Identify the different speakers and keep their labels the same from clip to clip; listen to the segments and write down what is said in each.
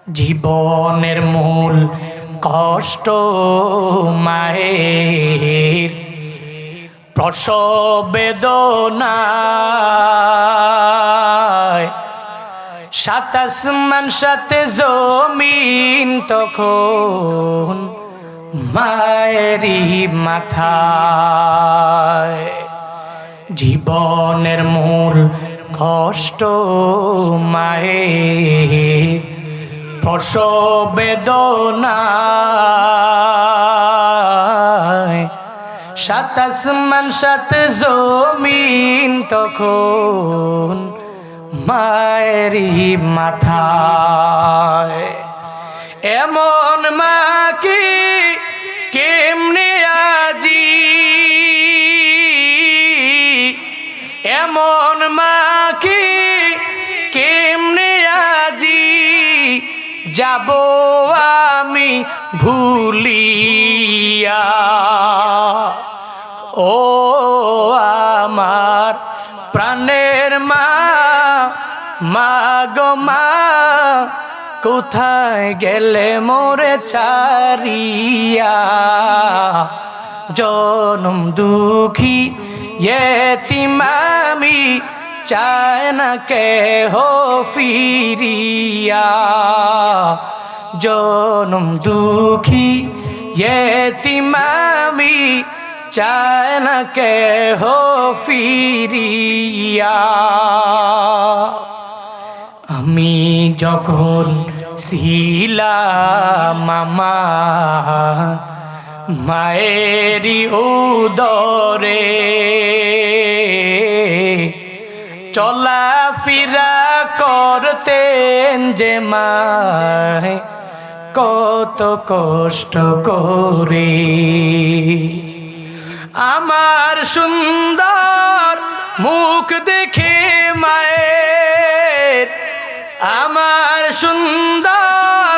Speaker 1: জীবনের মূল কষ্ট মায়ের প্রসব বেদনায়, সাত আসমান সাথে জমিন তখন মায়েরই মাথায়। জীবনের মূল কষ্ট মায়ের প্রসব বেদনায়, সাত আসমান সাত জমিন তখন মায়েরই মাথায়। এমন মা কি কেমনে আজি, এমন মা কি কেমনে আজি যাব আমি ভুলিয়া। ও আমার প্রাণের মা, মা গো মা, কোথায় গেলে মোরে ছাড়িয়া। জনম দুঃখী এতিম আমি, চায় না কেহ ফিরিয়া। জনম দুঃখী এতিম আমি, চায় না কেহ ফিরিয়া। আমি যখন ছিলাম আমার মায়েরই উদরে, চলাফেরা করতেন যে মায় কত কষ্ট করে। আমার সুন্দর মুখ দেখে মায়ের, আমার সুন্দর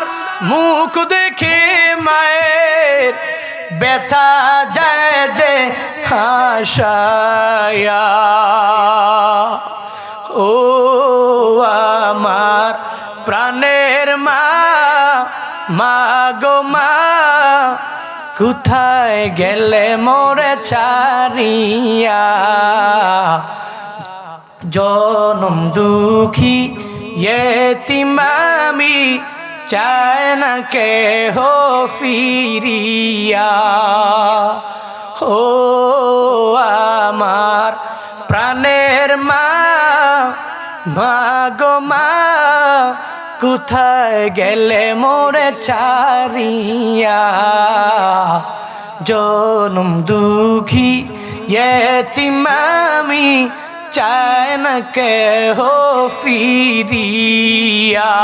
Speaker 1: মুখ দেখে মায়ের ব্যথা যায় যে হাসায়া। ও আমার প্রাণের মা, মা গো মা, কোথায় গেলে মোরে ছাড়িয়া। জনম দুঃখী এতিম আমি, চায় না কেহ ফিরিয়া। ও আমার প্রাণের মা, মা গো মা, কোথায় গেলে মোরে ছাড়িয়া। জনম দুঃখী এতিম আমি, চায় না কেহ ফিরিয়া।